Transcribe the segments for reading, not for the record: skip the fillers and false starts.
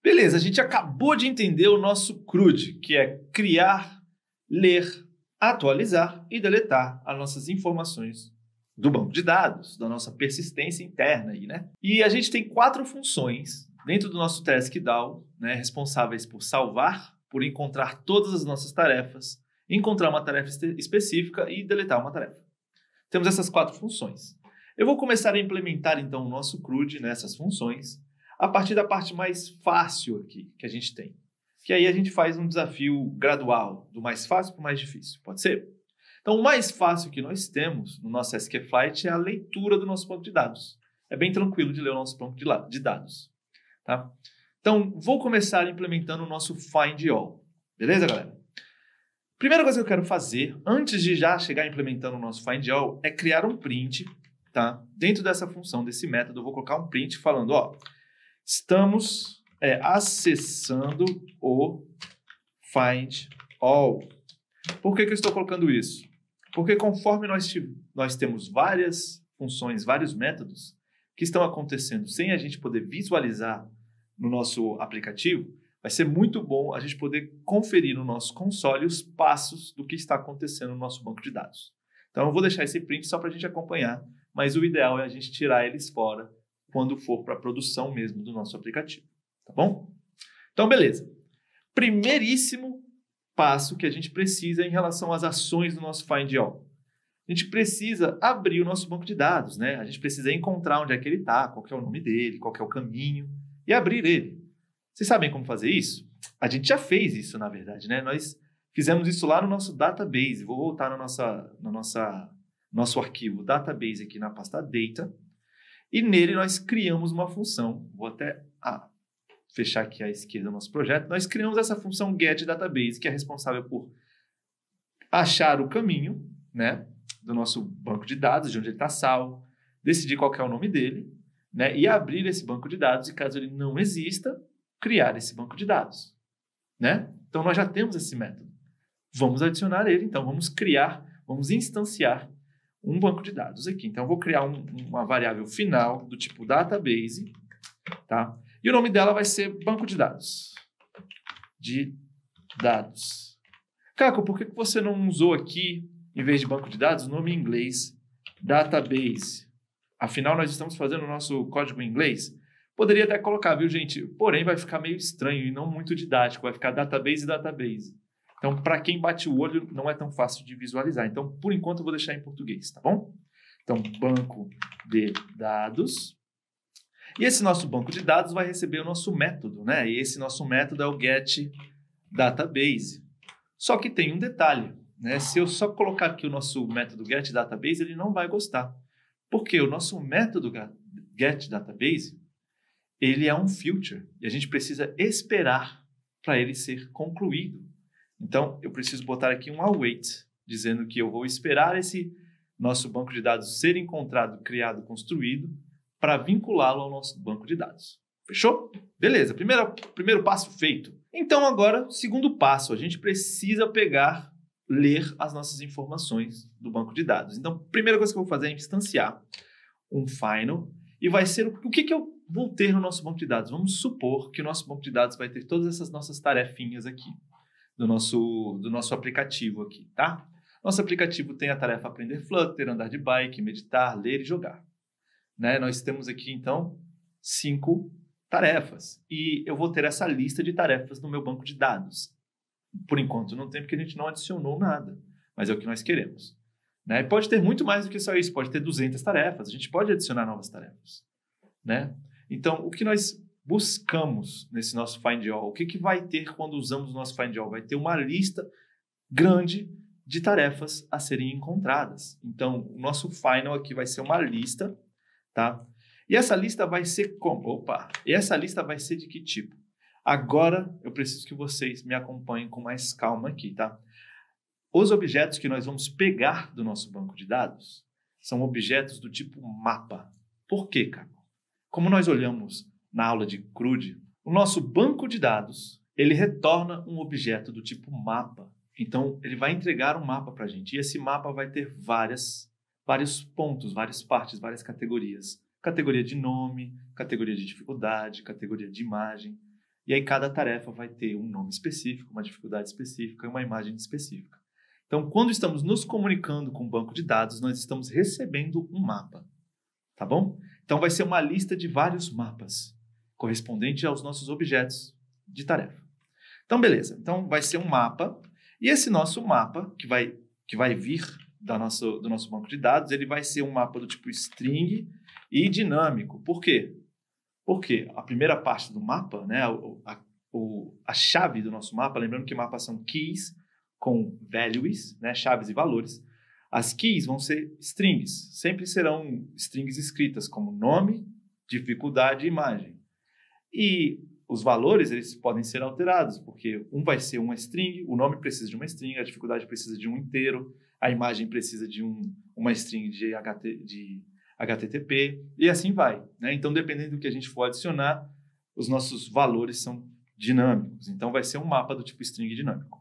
Beleza, a gente acabou de entender o nosso CRUD, que é criar, ler, atualizar e deletar as nossas informações do banco de dados, da nossa persistência interna aí, né? E a gente tem 4 funções dentro do nosso task-DAO, né, responsáveis por salvar, por encontrar todas as nossas tarefas, encontrar uma tarefa específica e deletar uma tarefa. Temos essas 4 funções. Eu vou começar a implementar então o nosso CRUD nessas funções a partir da parte mais fácil aqui que a gente tem. Que aí a gente faz um desafio gradual, do mais fácil para o mais difícil. Pode ser? Então, o mais fácil que nós temos no nosso SQFlight é a leitura do nosso banco de dados. É bem tranquilo de ler o nosso banco de dados. Tá? Então, vou começar implementando o nosso Find All. Beleza, galera? Primeira coisa que eu quero fazer, antes de já chegar implementando o nosso Find All, é criar um print. Tá? Dentro dessa função, desse método, eu vou colocar um print falando, ó, estamos acessando o Find All. Por que eu estou colocando isso? Porque conforme nós temos várias funções, vários métodos que estão acontecendo sem a gente poder visualizar no nosso aplicativo, vai ser muito bom a gente poder conferir no nosso console os passos do que está acontecendo no nosso banco de dados. Então, eu vou deixar esse print só para a gente acompanhar, mas o ideal é a gente tirar eles fora quando for para a produção mesmo do nosso aplicativo, tá bom? Então, beleza. Primeiríssimo passo que a gente precisa em relação às ações do nosso Find All. A gente precisa abrir o nosso banco de dados, né? A gente precisa encontrar onde é que ele está, qual que é o nome dele, qual que é o caminho, e abrir ele. Vocês sabem como fazer isso? A gente já fez isso, na verdade, né? Nós fizemos isso lá no nosso database. Vou voltar no nosso arquivo database aqui na pasta data, e nele nós criamos uma função. Vou até fechar aqui à esquerda o nosso projeto. Nós criamos essa função getDatabase, que é responsável por achar o caminho, né, do nosso banco de dados, de onde ele está salvo, decidir qual que é o nome dele, né, e abrir esse banco de dados, e caso ele não exista, criar esse banco de dados. Né? Então, nós já temos esse método. Vamos adicionar ele, então, vamos instanciar um banco de dados aqui. Então, eu vou criar uma variável final do tipo database, tá? E o nome dela vai ser banco de dados. De dados. Caco, por que você não usou aqui, em vez de banco de dados, o nome em inglês, database? Afinal, nós estamos fazendo o nosso código em inglês. Poderia até colocar, viu, gente? Porém, vai ficar meio estranho e não muito didático. Vai ficar database e database. Então, para quem bate o olho, não é tão fácil de visualizar. Então, por enquanto, eu vou deixar em português, tá bom? Então, banco de dados. E esse nosso banco de dados vai receber o nosso método, né? E esse nosso método é o getDatabase. Só que tem um detalhe, né? Se eu só colocar aqui o nosso método getDatabase, ele não vai gostar. Porque o nosso método getDatabase, ele é um filter. E a gente precisa esperar para ele ser concluído. Então, eu preciso botar aqui um await, dizendo que eu vou esperar esse nosso banco de dados ser encontrado, criado, construído, para vinculá-lo ao nosso banco de dados. Fechou? Beleza, primeiro passo feito. Então, agora, segundo passo, a gente precisa ler as nossas informações do banco de dados. Então, a primeira coisa que eu vou fazer é instanciar um final, e vai ser o que eu vou ter no nosso banco de dados. Vamos supor que o nosso banco de dados vai ter todas essas nossas tarefinhas aqui, do nosso aplicativo aqui, tá? Nosso aplicativo tem a tarefa aprender Flutter, andar de bike, meditar, ler e jogar. Né? Nós temos aqui, então, 5 tarefas. E eu vou ter essa lista de tarefas no meu banco de dados. Por enquanto não tem, porque a gente não adicionou nada. Mas é o que nós queremos. Né? Pode ter muito mais do que só isso. Pode ter 200 tarefas. A gente pode adicionar novas tarefas. Né? Então, o que nós buscamos nesse nosso Find All? O que vai ter quando usamos o nosso Find All? Vai ter uma lista grande de tarefas a serem encontradas. Então, o nosso final aqui vai ser uma lista, tá? E essa lista vai ser como? E essa lista vai ser de que tipo? Agora, eu preciso que vocês me acompanhem com mais calma aqui, tá? Os objetos que nós vamos pegar do nosso banco de dados são objetos do tipo mapa. Por quê, cara? Como nós olhamos na aula de CRUD, o nosso banco de dados, ele retorna um objeto do tipo mapa. Então, ele vai entregar um mapa para a gente. E esse mapa vai ter vários pontos, várias partes, várias categorias. Categoria de nome, categoria de dificuldade, categoria de imagem E aí cada tarefa vai ter um nome específico, uma dificuldade específica e uma imagem específica. Então, quando estamos nos comunicando com o banco de dados, nós estamos recebendo um mapa, tá bom? Então, vai ser uma lista de vários mapas, correspondente aos nossos objetos de tarefa. Então, beleza. Então, vai ser um mapa, e esse nosso mapa, que vai vir do nosso banco de dados, ele vai ser um mapa do tipo string e dinâmico. Por quê? Porque a primeira parte do mapa, né, a chave do nosso mapa, lembrando que mapas são keys com values, né, chaves e valores. As keys vão ser strings, sempre serão strings escritas como nome, dificuldade e imagem. E os valores, eles podem ser alterados, porque um vai ser uma string, o nome precisa de uma string, a dificuldade precisa de um inteiro, a imagem precisa de uma string de HTTP, e assim vai, né? Então, dependendo do que a gente for adicionar, os nossos valores são dinâmicos. Então, vai ser um mapa do tipo string dinâmico.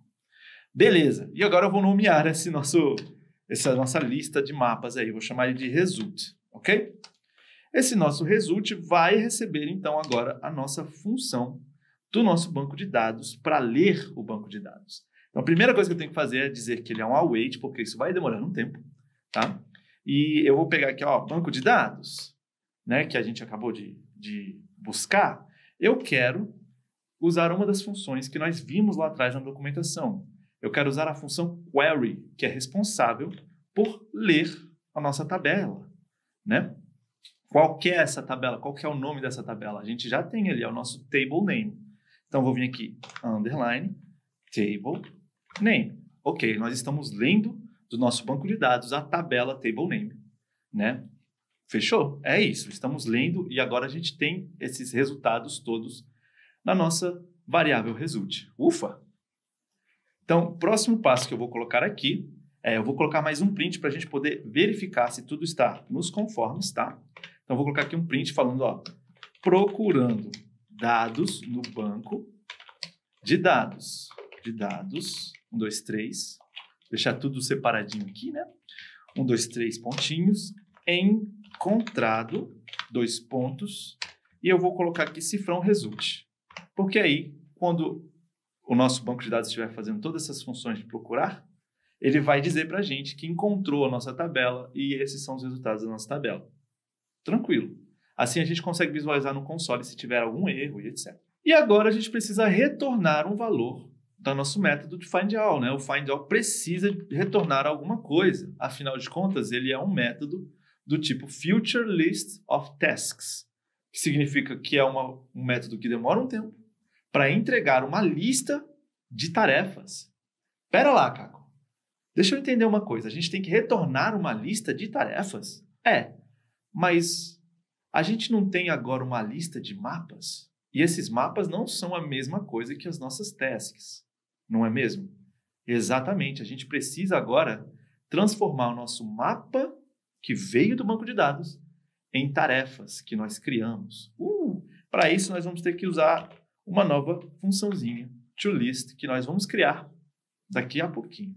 Beleza. E agora eu vou nomear essa nossa lista de mapas aí. Vou chamar ele de result, ok? Esse nosso result vai receber, então, agora a nossa função do nosso banco de dados para ler o banco de dados. Então, a primeira coisa que eu tenho que fazer é dizer que ele é um await, porque isso vai demorar um tempo, tá? E eu vou pegar aqui, ó, banco de dados, né, que a gente acabou de buscar. Eu quero usar uma das funções que nós vimos lá atrás na documentação. Eu quero usar a função query, que é responsável por ler a nossa tabela, né? Qual que é essa tabela? Qual que é o nome dessa tabela? A gente já tem ali, é o nosso table name. Então, vou vir aqui, underline, table name. Ok, nós estamos lendo do nosso banco de dados a tabela table name, né? Fechou? É isso, estamos lendo e agora a gente tem esses resultados todos na nossa variável result. Ufa! Então, o próximo passo que eu vou colocar aqui eu vou colocar mais um print para a gente poder verificar se tudo está nos conformes, tá? Então, eu vou colocar aqui um print falando, ó, procurando dados no banco de dados. 1, 2, 3. Deixar tudo separadinho aqui, né? 1, 2, 3 pontinhos. Encontrado, 2 pontos. E eu vou colocar aqui cifrão result. Porque aí, quando o nosso banco de dados estiver fazendo todas essas funções de procurar, ele vai dizer para a gente que encontrou a nossa tabela e esses são os resultados da nossa tabela. Tranquilo. Assim a gente consegue visualizar no console se tiver algum erro e etc. E agora a gente precisa retornar um valor do nosso método de findAll, né? O findAll precisa retornar alguma coisa. Afinal de contas, ele é um método do tipo future list of tasks, que significa que é um método que demora um tempo para entregar uma lista de tarefas. Pera lá, Caco. Deixa eu entender uma coisa. A gente tem que retornar uma lista de tarefas? Mas a gente não tem agora uma lista de mapas? E esses mapas não são a mesma coisa que as nossas tasks, não é mesmo? Exatamente. A gente precisa agora transformar o nosso mapa que veio do banco de dados em tarefas que nós criamos. Para isso, nós vamos ter que usar uma nova funçãozinha, toList, que nós vamos criar daqui a pouquinho.